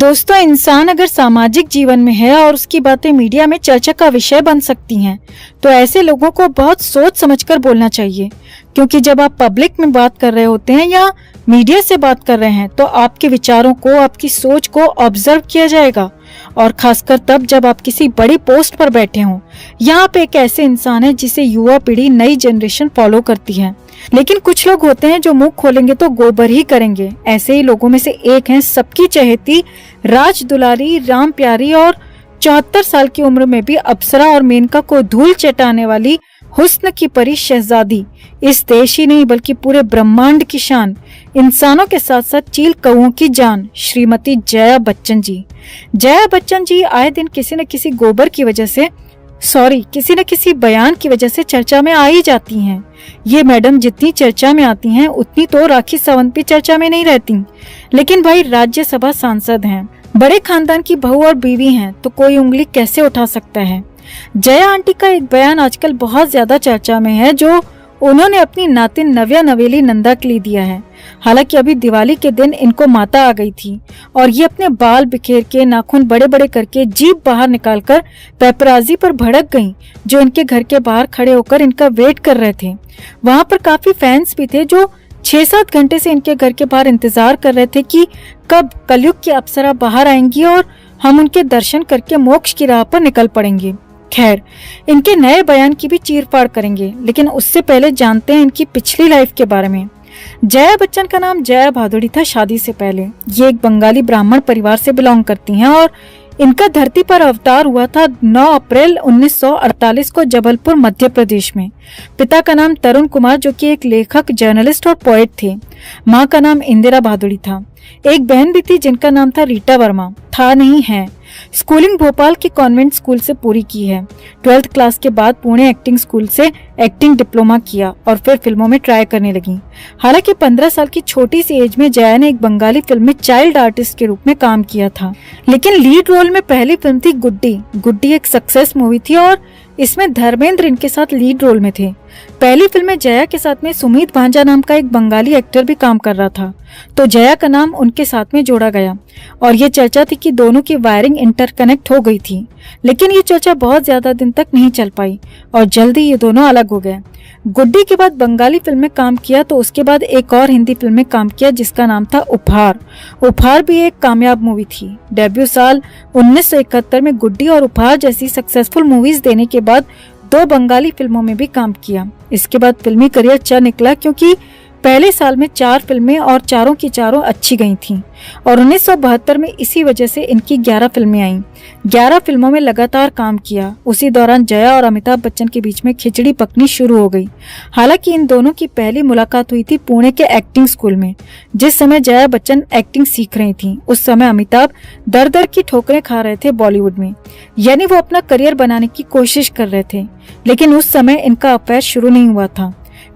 दोस्तों, इंसान अगर सामाजिक जीवन में है और उसकी बातें मीडिया में चर्चा का विषय बन सकती हैं, तो ऐसे लोगों को बहुत सोच समझकर बोलना चाहिए। क्योंकि जब आप पब्लिक में बात कर रहे होते हैं या मीडिया से बात कर रहे हैं, तो आपके विचारों को, आपकी सोच को ऑब्जर्व किया जाएगा। और खासकर तब जब आप किसी बड़ी पोस्ट पर बैठे हों। यहाँ पे एक ऐसे इंसान है जिसे युवा पीढ़ी, नई जनरेशन फॉलो करती है। लेकिन कुछ लोग होते हैं जो मुंह खोलेंगे तो गोबर ही करेंगे। ऐसे ही लोगों में से एक हैं सबकी चहेती, राज दुलारी, राम प्यारी और 74 साल की उम्र में भी अप्सरा और मेनका को धूल चटाने वाली हुस्न की परी शहजादी, इस देश ही नहीं बल्कि पूरे ब्रह्मांड की शान, इंसानों के साथ साथ चील कौओं की जान, श्रीमती जया बच्चन जी। जया बच्चन जी आए दिन किसी न किसी गोबर की वजह से, किसी न किसी बयान की वजह से चर्चा में आ ही जाती हैं। ये मैडम जितनी चर्चा में आती हैं उतनी तो राखी सावंत भी चर्चा में नहीं रहती। लेकिन भाई, राज्यसभा सांसद हैं, बड़े खानदान की बहू और बीवी हैं, तो कोई उंगली कैसे उठा सकता है। जया आंटी का एक बयान आजकल बहुत ज्यादा चर्चा में है, जो उन्होंने अपनी नातिन नव्या नवेली नंदा के लिए दिया है। हालांकि अभी दिवाली के दिन इनको माता आ गई थी और ये अपने बाल बिखेर के, नाखून बड़े बड़े करके, जीभ बाहर निकालकर पेपराजी पर भड़क गईं, जो इनके घर के बाहर खड़े होकर इनका वेट कर रहे थे। वहां पर काफी फैंस भी थे जो 6-7 घंटे से इनके घर के बाहर इंतजार कर रहे थे कि कब कलयुग की अप्सरा बाहर आएंगी और हम उनके दर्शन करके मोक्ष की राह पर निकल पड़ेंगे। खैर, इनके नए बयान की भी चीरफाड़ करेंगे, लेकिन उससे पहले जानते हैं इनकी पिछली लाइफ के बारे में। जया बच्चन का नाम जया भादुड़ी था शादी से पहले। ये एक बंगाली ब्राह्मण परिवार से बिलोंग करती हैं और इनका धरती पर अवतार हुआ था 9 अप्रैल 1948 को जबलपुर, मध्य प्रदेश में। पिता का नाम तरुण कुमार, जो कि एक लेखक, जर्नलिस्ट और पोएट थे। माँ का नाम इंदिरा भादुड़ी था। एक बहन भी थी जिनका नाम था रीटा वर्मा। था नहीं है। स्कूलिंग भोपाल के कॉन्वेंट स्कूल से पूरी की है। 12th क्लास के बाद पुणे एक्टिंग स्कूल से एक्टिंग डिप्लोमा किया और फिर फिल्मों में ट्राई करने लगी। हालांकि 15 साल की छोटी सी एज में जया ने एक बंगाली फिल्म में चाइल्ड आर्टिस्ट के रूप में काम किया था। लेकिन लीड रोल में पहली फिल्म थी गुड्डी। गुड्डी एक सक्सेस मूवी थी और इसमें धर्मेंद्र इनके साथ लीड रोल में थे। पहली फिल्म में जया के साथ में सुमित भांजा नाम का एक बंगाली एक्टर भी काम कर रहा था, तो जया का नाम उनके साथ में जोड़ा गया और ये चर्चा थी कि दोनों की वायरिंग इंटरकनेक्ट हो गई थी। लेकिन ये चर्चा बहुत ज्यादा दिन तक नहीं चल पाई और जल्दी ये दोनों अलग हो गए। गुड्डी के बाद बंगाली फिल्म में काम किया, तो उसके बाद एक और हिंदी फिल्म में काम किया जिसका नाम था उपहार। उपहार भी एक कामयाब मूवी थी। डेब्यू साल 1971 में गुड्डी और उपहार जैसी सक्सेसफुल मूवीज देने के बाद 2 बंगाली फिल्मों में भी काम किया। इसके बाद फिल्मी करियर चल निकला, क्योंकि पहले साल में 4 फिल्में और चारों की चारों अच्छी गई थीं और 1972 में इसी वजह से इनकी 11 फिल्में आईं। 11 फिल्मों में लगातार काम किया। उसी दौरान जया और अमिताभ बच्चन के बीच में खिचड़ी पकनी शुरू हो गई। हालांकि इन दोनों की पहली मुलाकात हुई थी पुणे के एक्टिंग स्कूल में। जिस समय जया बच्चन एक्टिंग सीख रही थी, उस समय अमिताभ दर दर की ठोकरें खा रहे थे बॉलीवुड में, यानी वो अपना करियर बनाने की कोशिश कर रहे थे। लेकिन उस समय इनका अफेयर शुरू नहीं हुआ था।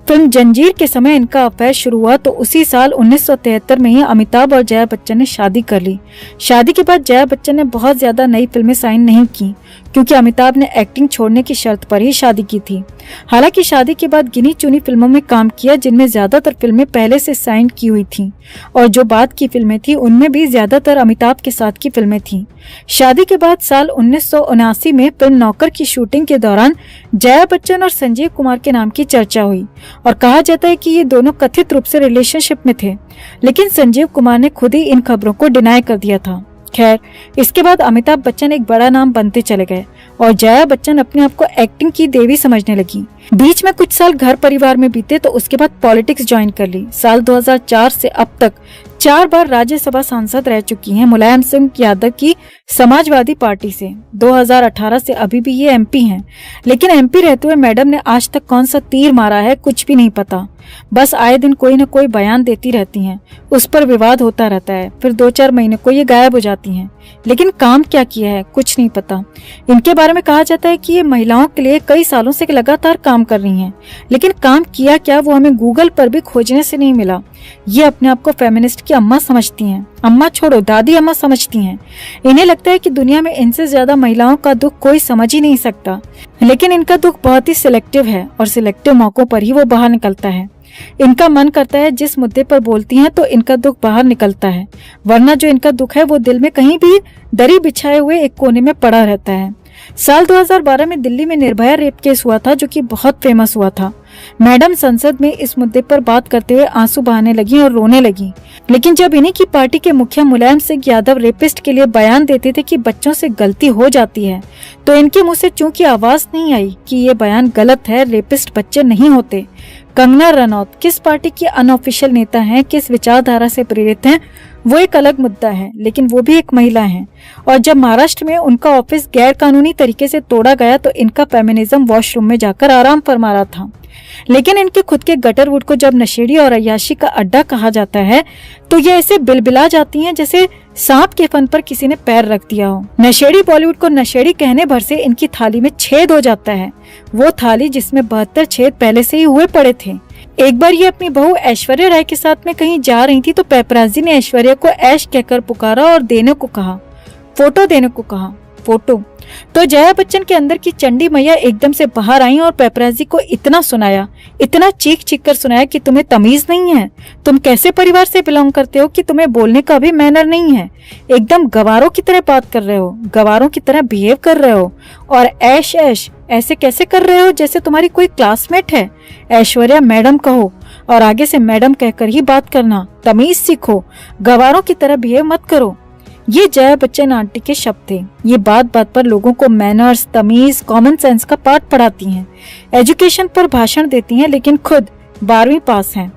फिल्म जंजीर के समय इनका अफेयर शुरू हुआ, तो उसी साल 1973 में ही अमिताभ और जया बच्चन ने शादी कर ली। शादी के बाद जया बच्चन ने बहुत ज्यादा नई फिल्में साइन नहीं की, क्योंकि अमिताभ ने एक्टिंग छोड़ने की शर्त पर ही शादी की थी। हालांकि शादी के बाद गिनी चुनी फिल्मों में काम किया, जिनमें ज्यादातर फिल्में पहले से साइन की हुई थीं और जो बाद की फिल्में थी उनमें भी ज्यादातर अमिताभ के साथ की फिल्में थीं। शादी के बाद साल 1979 में फिल्म नौकर की शूटिंग के दौरान जया बच्चन और संजीव कुमार के नाम की चर्चा हुई और कहा जाता है कि ये दोनों कथित रूप से रिलेशनशिप में थे, लेकिन संजीव कुमार ने खुद ही इन खबरों को डिनाई कर दिया था। खैर, इसके बाद अमिताभ बच्चन एक बड़ा नाम बनते चले गए और जया बच्चन अपने आप को एक्टिंग की देवी समझने लगी। बीच में कुछ साल घर परिवार में बीते, तो उसके बाद पॉलिटिक्स ज्वाइन कर ली। साल 2004 से अब तक 4 बार राज्यसभा सांसद रह चुकी हैं मुलायम सिंह यादव की समाजवादी पार्टी से। 2018 से अभी भी ये एमपी हैं। लेकिन एमपी रहते हुए मैडम ने आज तक कौन सा तीर मारा है कुछ भी नहीं पता। बस आए दिन कोई न कोई बयान देती रहती हैं, उस पर विवाद होता रहता है, फिर 2-4 महीने को ये गायब हो जाती हैं। लेकिन काम क्या किया है कुछ नहीं पता। इनके बारे में कहा जाता है कि ये महिलाओं के लिए कई सालों से लगातार काम कर रही हैं, लेकिन काम किया क्या वो हमें गूगल पर भी खोजने से नहीं मिला। ये अपने आप को फेमिनिस्ट की अम्मा समझती हैं। अम्मा छोड़ो, दादी अम्मा समझती हैं। इन्हें लगता है कि दुनिया में इनसे ज्यादा महिलाओं का दुख कोई समझ ही नहीं सकता। लेकिन इनका दुख बहुत ही सिलेक्टिव है और सिलेक्टिव मौकों पर ही वो बाहर निकलता है। इनका मन करता है जिस मुद्दे पर बोलती हैं तो इनका दुख बाहर निकलता है, वरना जो इनका दुख है वो दिल में कहीं भी दरी बिछाए हुए एक कोने में पड़ा रहता है। साल 2012 में दिल्ली में निर्भया रेप केस हुआ था, जो कि बहुत फेमस हुआ था। मैडम संसद में इस मुद्दे पर बात करते हुए आंसू बहाने लगी और रोने लगी। लेकिन जब इन्हीं की पार्टी के मुखिया मुलायम सिंह यादव रेपिस्ट के लिए बयान देते थे कि बच्चों से गलती हो जाती है, तो इनके मुंह से चूंकि आवाज नहीं आई कि ये बयान गलत है, रेपिस्ट बच्चे नहीं होते। कंगना रनौत किस पार्टी की अनऑफिशियल नेता हैं, किस विचारधारा से प्रेरित हैं, वो एक अलग मुद्दा है, लेकिन वो भी एक महिला हैं। और जब महाराष्ट्र में उनका ऑफिस गैर कानूनी तरीके से तोड़ा गया तो इनका फेमिनिज्म वॉशरूम में जाकर आराम फरमा रहा था। लेकिन इनके खुद के गटरवुड को जब नशेड़ी और अय्याशी का अड्डा कहा जाता है तो ये ऐसे बिलबिला जाती हैं जैसे सांप के फन पर किसी ने पैर रख दिया हो। नशेड़ी बॉलीवुड को नशेड़ी कहने भर से इनकी थाली में छेद हो जाता है, वो थाली जिसमें 72 छेद पहले से ही हुए पड़े थे। एक बार ये अपनी बहू ऐश्वर्या राय के साथ में कहीं जा रही थी तो पेपराजी ने ऐश्वर्या को ऐश कहकर पुकारा और देने को कहा, फोटो देने को कहा, फोटो। तो जया बच्चन के अंदर की चंडी मैया एकदम से बाहर आई और पेपराजी को इतना सुनाया, इतना चीख चीख कर सुनाया कि तुम्हें तमीज नहीं है, तुम कैसे परिवार से बिलोंग करते हो कि तुम्हें बोलने का भी मैनर नहीं है, एकदम गवारों की तरह बात कर रहे हो, गवारों की तरह बिहेव कर रहे हो, और ऐश ऐश ऐसे कैसे कर रहे हो जैसे तुम्हारी कोई क्लासमेट है। ऐश्वर्या मैडम कहो और आगे से मैडम कहकर ही बात करना, तमीज सीखो, गवारों की तरह बिहेव मत करो। ये जया बच्चन आंटी के शब्द थे। ये बात बात पर लोगों को मैनर्स, तमीज, कॉमन सेंस का पाठ पढ़ाती हैं, एजुकेशन पर भाषण देती हैं, लेकिन खुद 12वीं पास हैं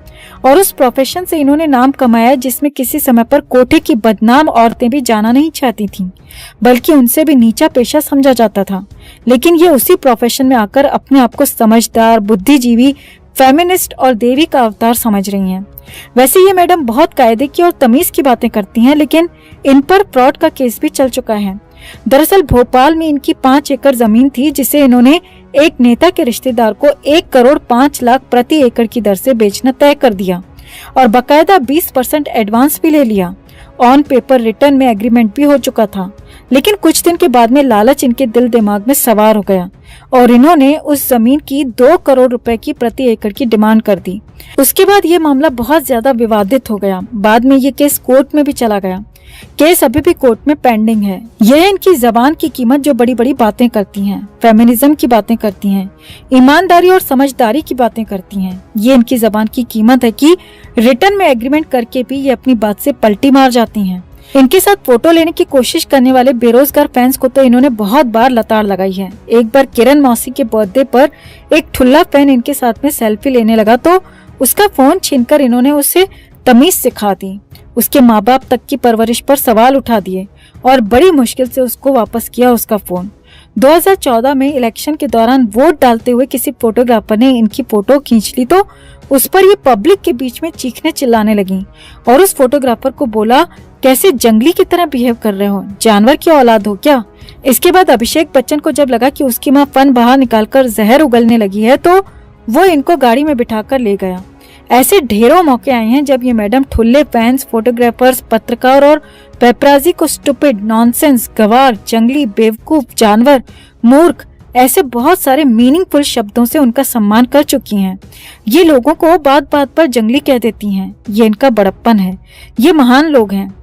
और उस प्रोफेशन से इन्होंने नाम कमाया जिसमें किसी समय पर कोठे की बदनाम औरतें भी जाना नहीं चाहती थीं, बल्कि उनसे भी नीचा पेशा समझा जाता था। लेकिन ये उसी प्रोफेशन में आकर अपने आप को समझदार, बुद्धिजीवी, फेमिनिस्ट और देवी का अवतार समझ रही हैं। वैसे ये मैडम बहुत कायदे की और तमीज की बातें करती हैं, लेकिन इन पर फ्रॉड का केस भी चल चुका है। दरअसल भोपाल में इनकी 5 एकड़ जमीन थी जिसे इन्होंने एक नेता के रिश्तेदार को 1 करोड़ 5 लाख प्रति एकड़ की दर से बेचना तय कर दिया और बकायदा 20% एडवांस भी ले लिया। ऑन पेपर रिटर्न में एग्रीमेंट भी हो चुका था, लेकिन कुछ दिन के बाद में लालच इनके दिल दिमाग में सवार हो गया और इन्होंने उस जमीन की 2 करोड़ रुपए की प्रति एकड़ की डिमांड कर दी। उसके बाद ये मामला बहुत ज्यादा विवादित हो गया। बाद में ये केस कोर्ट में भी चला गया। केस अभी भी कोर्ट में पेंडिंग है। यह इनकी जबान की कीमत जो बड़ी बड़ी बातें करती हैं, फेमिनिज्म की बातें करती हैं, ईमानदारी और समझदारी की बातें करती हैं। ये इनकी जबान की कीमत है कि रिटर्न में एग्रीमेंट करके भी ये अपनी बात से पलटी मार जाती हैं। इनके साथ फोटो लेने की कोशिश करने वाले बेरोजगार फैंस को तो इन्होंने बहुत बार लताड़ लगाई है। एक बार किरण मौसी के बर्थडे पर एक ठुल्ला फैन इनके साथ में सेल्फी लेने लगा तो उसका फोन छीनकर इन्होंने उसे तमीज सिखा दी। उसके माँ बाप तक की परवरिश पर सवाल उठा दिए और बड़ी मुश्किल से उसको वापस किया उसका फोन। 2014 में इलेक्शन के दौरान वोट डालते हुए किसी फोटोग्राफर ने इनकी फोटो खींच ली तो उस पर ये पब्लिक के बीच में चीखने चिल्लाने लगी और उस फोटोग्राफर को बोला, कैसे जंगली की तरह बिहेव कर रहे हो, जानवर की औलाद हो क्या। इसके बाद अभिषेक बच्चन को जब लगा कि उसकी माँ फन बाहर निकालकर जहर उगलने लगी है तो वो इनको गाड़ी में बिठाकर ले गया। ऐसे ढेरों मौके आए हैं जब ये मैडम ठुल्ले फैंस, फोटोग्राफर्स, पत्रकार और पेपराजी को स्टूपिड, नॉनसेंस, गवार, जंगली, बेवकूफ, जानवर, मूर्ख, ऐसे बहुत सारे मीनिंगफुल शब्दों से उनका सम्मान कर चुकी हैं। ये लोगों को बात बात पर जंगली कह देती हैं। ये इनका बड़प्पन है। ये महान लोग हैं।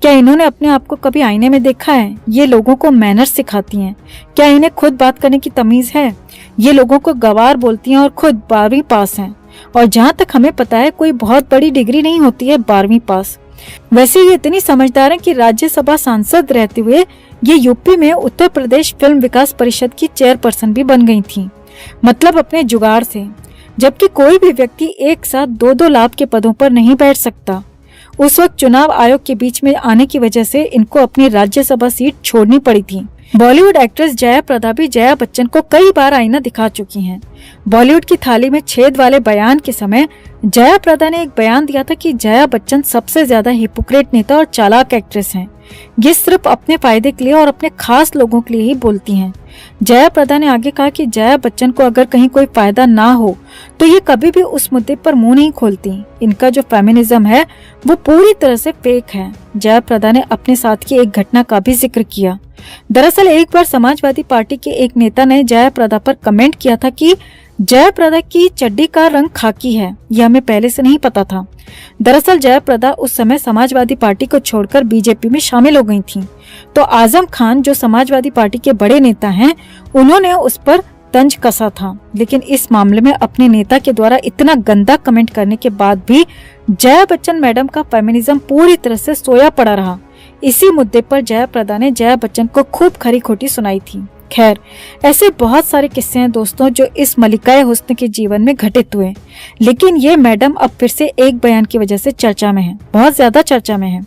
क्या इन्होंने अपने आप को कभी आईने में देखा है? ये लोगों को मैनर्स सिखाती हैं। क्या इन्हें खुद बात करने की तमीज है? ये लोगों को गवार बोलती हैं और खुद 12वीं पास हैं। और जहाँ तक हमें पता है कोई बहुत बड़ी डिग्री नहीं होती है 12वीं पास। वैसे ये इतनी समझदार हैं कि राज्यसभा सांसद रहते हुए ये यूपी में उत्तर प्रदेश फिल्म विकास परिषद की चेयरपर्सन भी बन गई थी, मतलब अपने जुगाड़ से। जबकि कोई भी व्यक्ति एक साथ 2-2 लाभ के पदों पर नहीं बैठ सकता। उस वक्त चुनाव आयोग के बीच में आने की वजह से इनको अपनी राज्यसभा सीट छोड़नी पड़ी थी। बॉलीवुड एक्ट्रेस जया प्रदा भी जया बच्चन को कई बार आईना दिखा चुकी हैं। बॉलीवुड की थाली में छेद वाले बयान के समय जया प्रदा ने एक बयान दिया था कि जया बच्चन सबसे ज्यादा हिपोक्रेट नेता और चालाक एक्ट्रेस हैं। ये सिर्फ अपने फायदे के लिए और अपने खास लोगों के लिए ही बोलती हैं। जया प्रदा ने आगे कहा कि जया बच्चन को अगर कहीं कोई फायदा ना हो तो ये कभी भी उस मुद्दे पर मुंह नहीं खोलती। इनका जो फेमिनिज्म है वो पूरी तरह से फेक है। जया प्रदा ने अपने साथ की एक घटना का भी जिक्र किया। दरअसल एक बार समाजवादी पार्टी के एक नेता ने जया प्रदा पर कमेंट किया था कि जयाप्रदा की चड्डी का रंग खाकी है, यह हमें पहले से नहीं पता था। दरअसल जयाप्रदा उस समय समाजवादी पार्टी को छोड़कर बीजेपी में शामिल हो गई थीं। तो आजम खान जो समाजवादी पार्टी के बड़े नेता हैं, उन्होंने उस पर तंज कसा था। लेकिन इस मामले में अपने नेता के द्वारा इतना गंदा कमेंट करने के बाद भी जया बच्चन मैडम का फेमिनिज्म पूरी तरह से सोया पड़ा रहा। इसी मुद्दे पर जयाप्रदा ने जया बच्चन को खूब खरी खोटी सुनाई थी। खैर, ऐसे बहुत सारे किस्से हैं दोस्तों जो इस मलिकाए हुस्न के जीवन में घटित हुए, लेकिन ये मैडम अब फिर से एक बयान की वजह से चर्चा में है, बहुत ज्यादा चर्चा में है।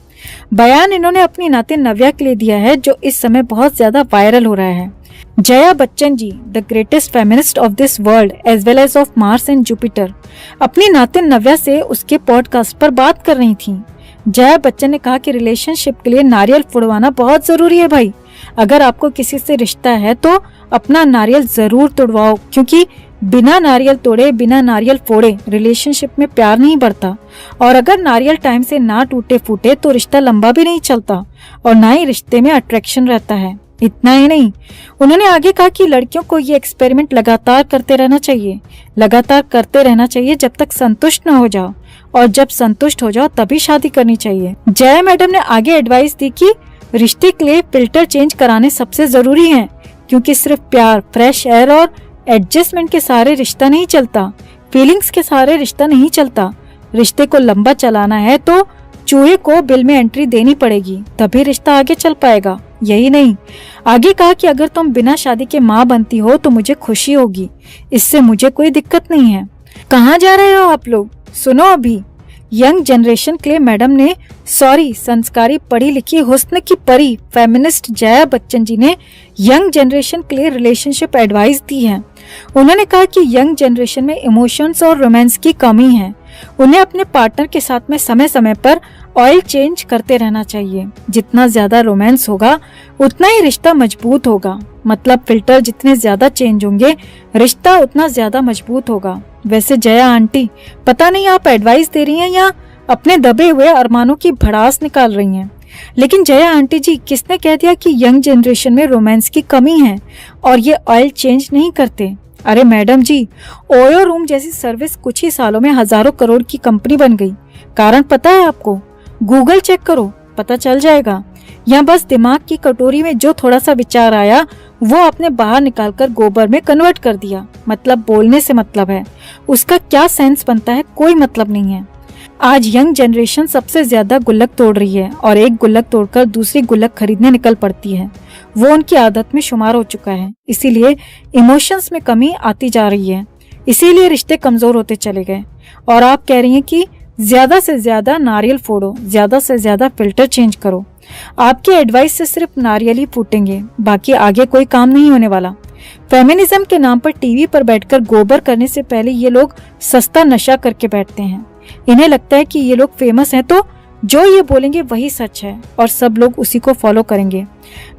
बयान इन्होंने अपनी नातिन नव्या के लिए दिया है, जो इस समय बहुत ज्यादा वायरल हो रहा है। Jaya Bachchan ji, the greatest feminist of this world as well as of Mars and Jupiter, अपनी नातिन नव्या से उसके पॉडकास्ट पर बात कर रही थी। जया बच्चन ने कहा कि रिलेशनशिप के लिए नारियल फुड़वाना बहुत जरूरी है भाई। अगर आपको किसी से रिश्ता है तो अपना नारियल जरूर तोड़वाओ, क्योंकि बिना नारियल तोड़े, बिना नारियल फोड़े रिलेशनशिप में प्यार नहीं बढ़ता। और अगर नारियल टाइम से ना टूटे फूटे तो रिश्ता लंबा भी नहीं चलता और ना ही रिश्ते में अट्रैक्शन रहता है। इतना ही नहीं, उन्होंने आगे कहा कि लड़कियों को ये एक्सपेरिमेंट लगातार करते रहना चाहिए, लगातार करते रहना चाहिए जब तक संतुष्ट न हो जाओ, और जब संतुष्ट हो जाओ तभी शादी करनी चाहिए। जया मैडम ने आगे एडवाइस दी कि रिश्ते के लिए फिल्टर चेंज कराने सबसे जरूरी है, क्योंकि सिर्फ प्यार, फ्रेश एयर और एडजस्टमेंट के सहारे रिश्ता नहीं चलता, फीलिंग्स के सहारे रिश्ता नहीं चलता। रिश्ते को लंबा चलाना है तो चूहे को बिल में एंट्री देनी पड़ेगी, तभी रिश्ता आगे चल पाएगा। यही नहीं, आगे कहा कि अगर तुम बिना शादी के माँ बनती हो तो मुझे खुशी होगी, इससे मुझे कोई दिक्कत नहीं है। कहाँ जा रहे हो आप लोग, सुनो अभी। यंग जनरेशन के लिए मैडम ने संस्कारी पढ़ी लिखी हुस्न की परी फेमिनिस्ट जया बच्चन जी ने यंग जनरेशन के लिए रिलेशनशिप एडवाइस दी है। उन्होंने कहा कि यंग जनरेशन में इमोशंस और रोमांस की कमी है। उन्हें अपने पार्टनर के साथ में समय समय पर ऑयल चेंज करते रहना चाहिए। जितना ज्यादा रोमांस होगा उतना ही रिश्ता मजबूत होगा। मतलब फिल्टर जितने ज्यादा चेंज होंगे रिश्ता उतना ज्यादा मजबूत होगा। वैसे जया आंटी, पता नहीं आप एडवाइस दे रही हैं या अपने दबे हुए अरमानों की भड़ास निकाल रही हैं। लेकिन जया आंटी जी, किसने कह दिया कि यंग जनरेशन में रोमांस की कमी है और ये ऑयल चेंज नहीं करते? अरे मैडम जी, ओयो रूम जैसी सर्विस कुछ ही सालों में हजारों करोड़ की कंपनी बन गई। कारण पता है आपको? गूगल चेक करो, पता चल जाएगा। यहाँ बस दिमाग की कटोरी में जो थोड़ा सा विचार आया वो आपने बाहर निकालकर गोबर में कन्वर्ट कर दिया। मतलब बोलने से मतलब है, उसका क्या सेंस बनता है कोई मतलब नहीं है। आज यंग जनरेशन सबसे ज्यादा गुल्लक तोड़ रही है और एक गुल्लक तोड़कर दूसरी गुल्लक खरीदने निकल पड़ती है। वो उनकी आदत में शुमार हो चुका है। इसीलिए इमोशंस में कमी आती जा रही है, इसीलिए रिश्ते कमजोर होते चले गए। और आप कह रही हैं कि ज्यादा से ज्यादा नारियल फोड़ो, ज्यादा से ज्यादा फिल्टर चेंज करो। आपके एडवाइस से सिर्फ नारियल ही फूटेंगे, बाकी आगे कोई काम नहीं होने वाला। फेमिनिज्म के नाम पर टीवी पर बैठकर गोबर करने से पहले ये लोग सस्ता नशा करके बैठते हैं। इन्हें लगता है कि ये लोग फेमस हैं तो जो ये बोलेंगे वही सच है और सब लोग उसी को फॉलो करेंगे।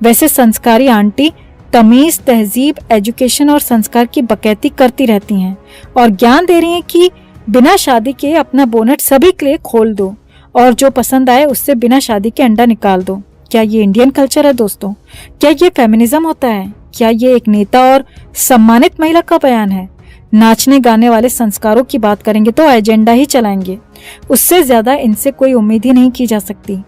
वैसे संस्कारी आंटी तमीज, तहजीब, एजुकेशन और संस्कार की बकैती करती रहती हैं और ज्ञान दे रही हैं कि बिना शादी के अपना बोनट सभी के लिए खोल दो और जो पसंद आए उससे बिना शादी के अंडा निकाल दो। क्या ये इंडियन कल्चर है दोस्तों? क्या ये फेमिनिज्म होता है? क्या ये एक नेता और सम्मानित महिला का बयान है? नाचने गाने वाले संस्कारों की बात करेंगे तो एजेंडा ही चलाएंगे, उससे ज्यादा इनसे कोई उम्मीद ही नहीं की जा सकती।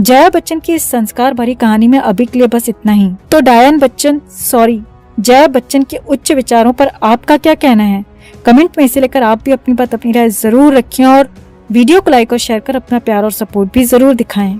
जया बच्चन की इस संस्कार भरी कहानी में अभी के लिए बस इतना ही। तो जया बच्चन के उच्च विचारों पर आपका क्या कहना है? कमेंट में इसे लेकर आप भी अपनी बात, अपनी राय जरूर रखें और वीडियो को लाइक और शेयर कर अपना प्यार और सपोर्ट भी जरूर दिखाएं।